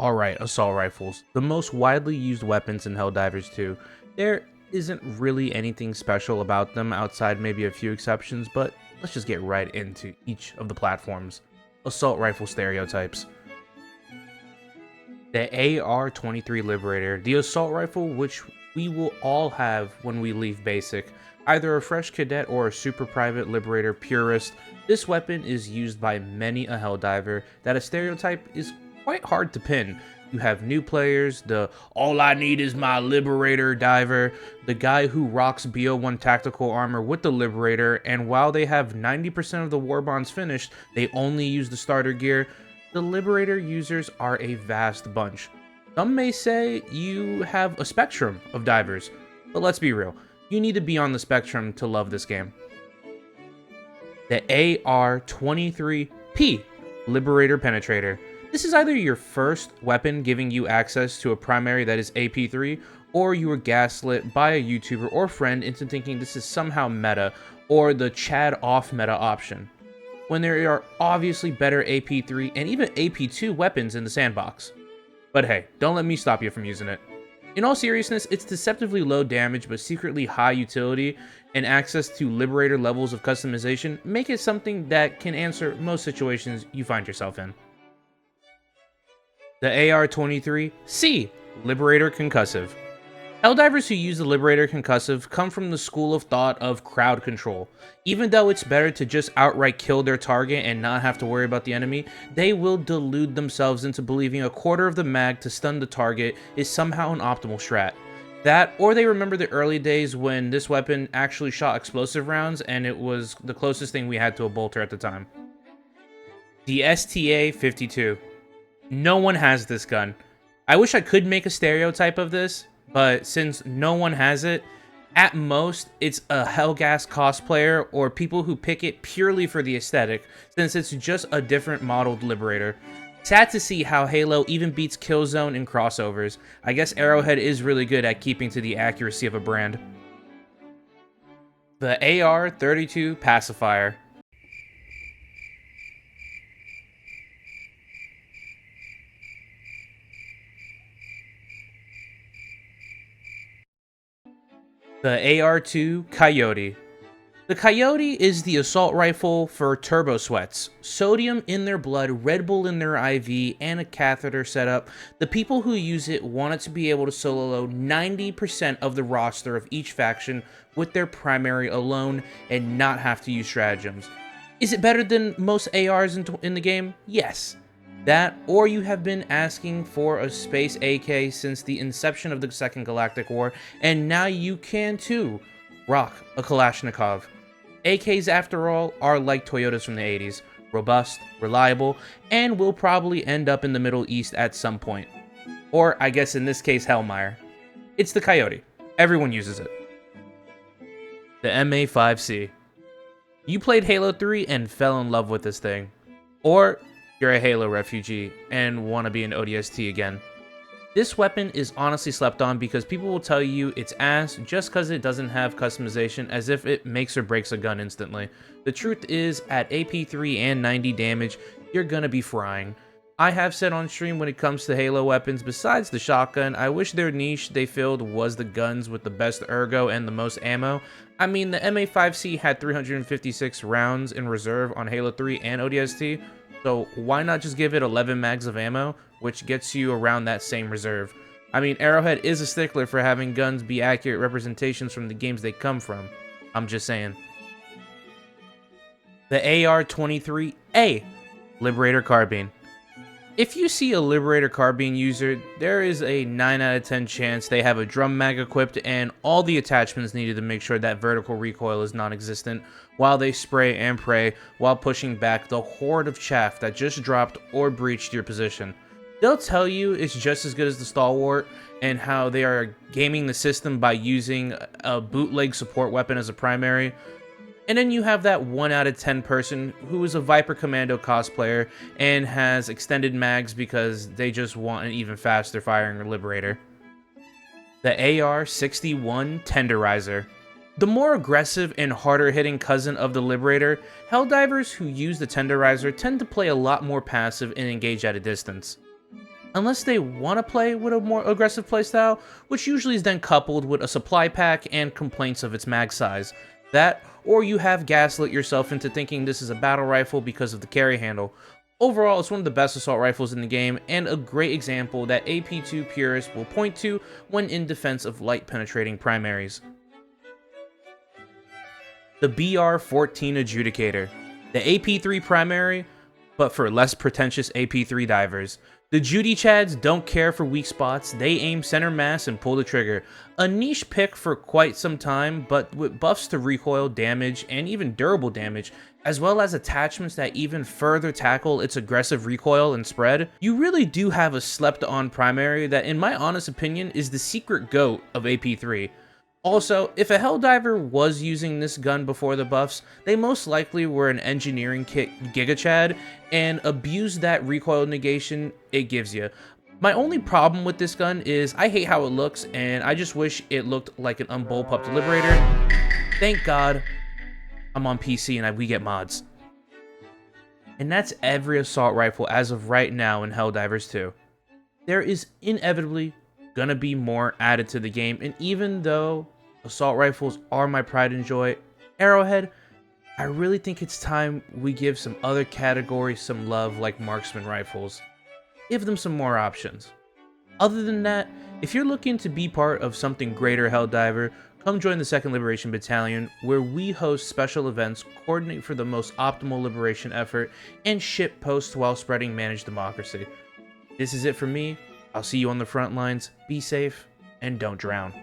Alright, assault rifles. The most widely used weapons in Helldivers 2. There isn't really anything special about them outside maybe a few exceptions, but let's just get right into each of the platforms. Assault rifle stereotypes. The AR-33 Liberator, the assault rifle which we will all have when we leave basic. Either a fresh cadet or a super private Liberator purist, this weapon is used by many a Helldiver that a stereotype is quite hard to pin. You have new players, the all I need is my Liberator diver, the guy who rocks BO1 tactical armor with the Liberator, and while they have 90% of the war bonds finished, they only use the starter gear. The Liberator users are a vast bunch. Some may say you have a spectrum of divers, but let's be real, you need to be on the spectrum to love this game. The AR-23P Liberator Penetrator. This is either your first weapon giving you access to a primary that is AP3, or you were gaslit by a YouTuber or friend into thinking this is somehow meta, or the Chad off meta option, when there are obviously better AP3 and even AP2 weapons in the sandbox. But hey, don't let me stop you from using it. In all seriousness, its deceptively low damage but secretly high utility and access to Liberator levels of customization make it something that can answer most situations you find yourself in. The AR-23C Liberator Concussive. Helldivers who use the Liberator Concussive come from the school of thought of crowd control. Even though it's better to just outright kill their target and not have to worry about the enemy, they will delude themselves into believing a quarter of the mag to stun the target is somehow an optimal strat. That, or they remember the early days when this weapon actually shot explosive rounds and it was the closest thing we had to a bolter at the time. The STA-52. No one has this gun. I wish I could make a stereotype of this, but since no one has it, at most it's a Hellgas cosplayer or people who pick it purely for the aesthetic, since it's just a different modeled Liberator. Sad to see how Halo even beats Killzone in crossovers. I guess Arrowhead is really good at keeping to the accuracy of a brand. The AR-32 Pacifier. The AR-2 Coyote. The Coyote is the assault rifle for turbo sweats. Sodium in their blood, Red Bull in their IV, and a catheter setup. The people who use it want it to be able to solo load 90% of the roster of each faction with their primary alone and not have to use stratagems. Is it better than most ARs in the game? Yes. That, or you have been asking for a space AK since the inception of the Second Galactic War, and now you can too rock a Kalashnikov. AKs, after all, are like Toyotas from the 80s, robust, reliable, and will probably end up in the Middle East at some point. Or, I guess in this case, Hellmire. It's the Coyote. Everyone uses it. The MA5C. You played Halo 3 and fell in love with this thing. Or you're a Halo refugee and want to be an ODST again. This weapon is honestly slept on because people will tell you it's ass just because it doesn't have customization, as if it makes or breaks a gun instantly. The truth is, at AP3 and 90 damage, you're gonna be frying. I have said on stream when it comes to Halo weapons, besides the shotgun, I wish their niche they filled was the guns with the best ergo and the most ammo. I mean, the MA5C had 356 rounds in reserve on Halo 3 and ODST, so why not just give it 11 mags of ammo, which gets you around that same reserve? I mean, Arrowhead is a stickler for having guns be accurate representations from the games they come from. I'm just saying. The AR-23A Liberator Carbine. If you see a Liberator Carbine user, there is a 9 out of 10 chance they have a drum mag equipped and all the attachments needed to make sure that vertical recoil is non-existent while they spray and pray while pushing back the horde of chaff that just dropped or breached your position. They'll tell you it's just as good as the Stalwart and how they are gaming the system by using a bootleg support weapon as a primary. And then you have that 1 out of 10 person who is a Viper Commando cosplayer and has extended mags because they just want an even faster firing Liberator. The AR-61 Tenderizer. The more aggressive and harder hitting cousin of the Liberator, Helldivers who use the Tenderizer tend to play a lot more passive and engage at a distance. unless they want to play with a more aggressive playstyle, which usually is then coupled with a supply pack and complaints of its mag size. That, or you have gaslit yourself into thinking this is a battle rifle because of the carry handle. Overall, it's one of the best assault rifles in the game, and a great example that AP2 purists will point to when in defense of light penetrating primaries. The BR-14 Adjudicator, the AP3 primary, but for less pretentious AP3 divers. The Judy Chads don't care for weak spots, they aim center mass and pull the trigger. A niche pick for quite some time, but with buffs to recoil, damage, and even durable damage, as well as attachments that even further tackle its aggressive recoil and spread, you really do have a slept on primary that in my honest opinion is the secret GOAT of AP3. Also, if a Helldiver was using this gun before the buffs, they most likely were an engineering kit gigachad and abused that recoil negation it gives you. My only problem with this gun is I hate how it looks, and I just wish it looked like an unbullpupped Liberator. Thank God I'm on PC and we get mods. And that's every assault rifle as of right now in Helldivers 2. There is inevitably gonna be more added to the game, and even though assault rifles are my pride and joy, Arrowhead, I really think it's time we give some other categories some love, like marksman rifles. Give them some more options. Other than that, if you're looking to be part of something greater Helldiver, come join the 2nd Liberation Battalion, where we host special events, coordinate for the most optimal liberation effort, and ship posts while spreading managed democracy. This is it for me. I'll see you on the front lines. Be safe, and don't drown.